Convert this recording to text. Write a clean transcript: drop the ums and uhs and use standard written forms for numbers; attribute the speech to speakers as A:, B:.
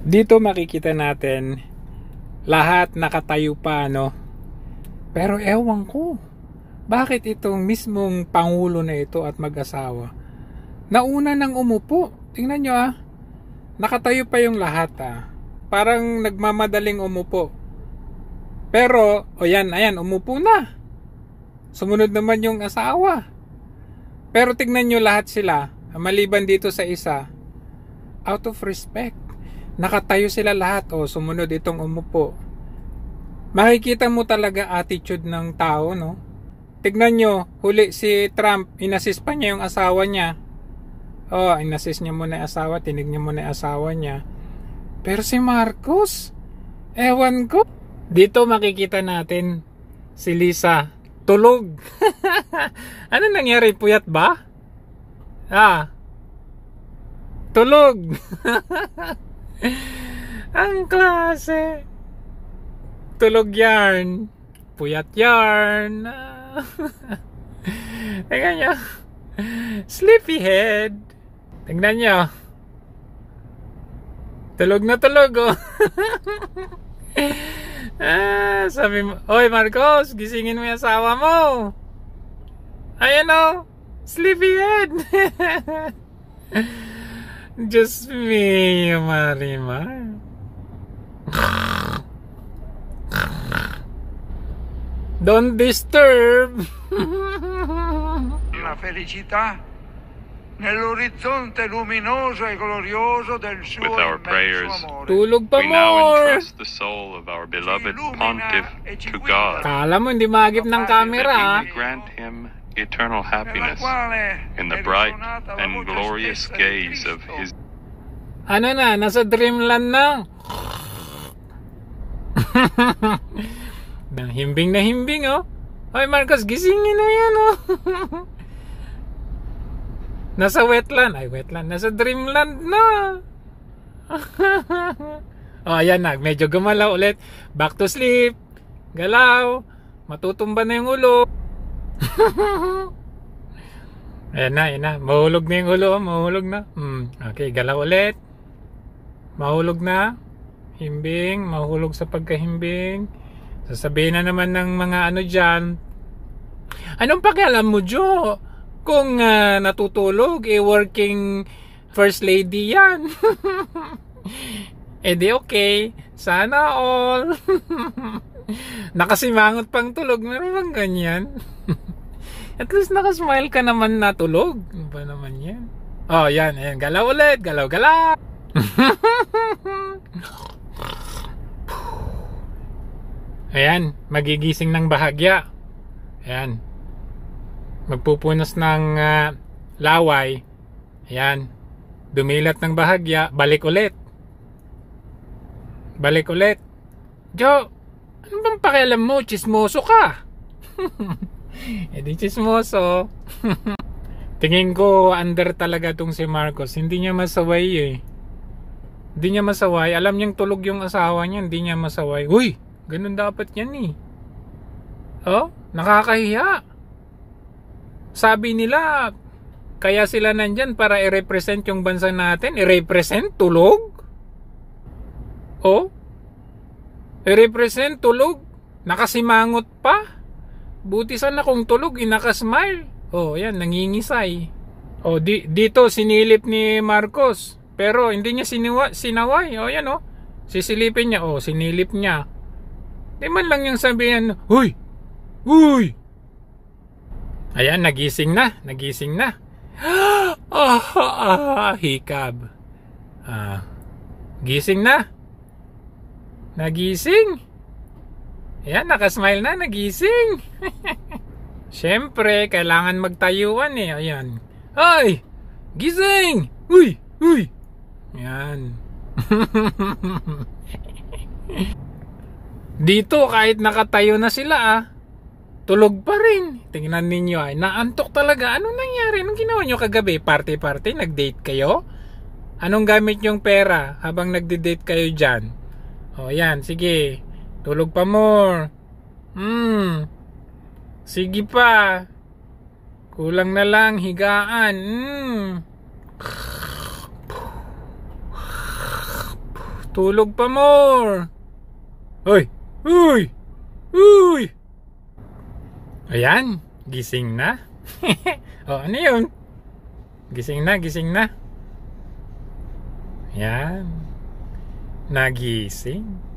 A: Dito makikita natin lahat nakatayo pa, no? Pero ewan ko, bakit itong mismong pangulo na ito at mag-asawa nauna nang umupo? Tingnan nyo nakatayo pa yung lahat parang nagmamadaling umupo. Pero ayan, umupo na. Sumunod naman yung asawa. Pero tingnan nyo lahat sila, maliban dito sa isa, out of respect, nakatayo sila lahat. Sumunod itong umupo. Makikita mo talaga attitude ng tao, no? Tignan nyo, huli si Trump, inassist pa niya yung asawa niya. Inassist niya muna yung asawa, tinig niya muna yung asawa niya. Pero si Marcos, ewan ko. Dito makikita natin si Lisa, tulog. Ano nangyari? Puyat ba? Tulog. Ang klase. Tulog yarn. Puyat yarn. Tingnan nyo. Sleepyhead. Tingnan nyo. Tulog na tulog sabi mo, oy Marcos, gisingin mo yung asawa mo. Ayan sleepyhead. Just me, Marimar. Don't disturb.
B: La felicità nell'orizzonte luminoso e glorioso del suo
C: With our prayers,
B: amore.
A: Tulog pa
C: we now
A: more.
C: entrust the soul of our beloved pontiff to God,
A: Kala mo hindi magip ng
C: that
A: camera.
C: He may grant him eternal happiness
B: quale
C: in the
B: è
C: bright
B: risuonata la
C: and
B: voce
C: glorious
B: stessa di
C: gaze of
B: Cristo.
C: His.
A: Ano na, nasa dreamland na. Himbing na himbing Oy Marcos, gisingin mo yan Nasa wetland. Nasa dreamland na. Ayan na, medyo gumalaw ulit. Back to sleep. Galaw. Matutumba na yung ulo. Ayan na. Mahulog na yung ulo. Mahulog na. Okay, galaw ulit. Mahulog na. Himbing. Mahulog sa pagkahimbing. Sasabihin na naman ng mga dyan. Anong pakialam mo, Jo? Kung natutulog, working first lady yan. Di okay. Sana all. Nakasimangot pang tulog. Meron bang ganyan? At least nakasmile ka naman na tulog. Ano ba naman yan? Yan. Galaw ulit. Galaw. Ayan. Magigising ng bahagya. Ayan. Magpupunas ng laway. Ayan. Dumilat ng bahagya. Balik ulit. Jo, ano bang pakialam mo? Chismoso ka. Di chismoso. Tingin ko under talaga tong si Marcos. Hindi niya masaway Hindi niya masaway. Alam niyang tulog yung asawa niya. Hindi niya masaway. Uy, ganun dapat yan nakakahiya. Sabi nila, kaya sila nandyan para i-represent yung bansa natin. I-represent tulog? I-represent tulog? Nakasimangot pa? Buti sana kung tulog, nakasmile. Yan, nangingisay. Dito sinilip ni Marcos. Pero hindi niya sinaway. Yan sisilipin niya. Sinilip niya. Di man lang yung sabihan, Uy! Ayan, nagising na. Hikab. Gising na. Nagising. Ayan, nakasmile na, nagising. Siyempre, kailangan magtayuan Ayan. Ay! Gising! Uy! Ayan. Dito, kahit nakatayo na sila tulog pa rin. Tingnan ninyo naantok talaga. Anong nangyari? Anong ginawa nyo kagabi? Party? Nag-date kayo? Anong gamit yung pera habang nagde-date kayo dyan? Yan. Sige. Tulog pa more. Sige pa. Kulang na lang. Higaan. Tulog pa more. Uy! Uy! Uy! Ayan, gising na. O, ano yun? Gising na, gising na. Ayan. Nagising.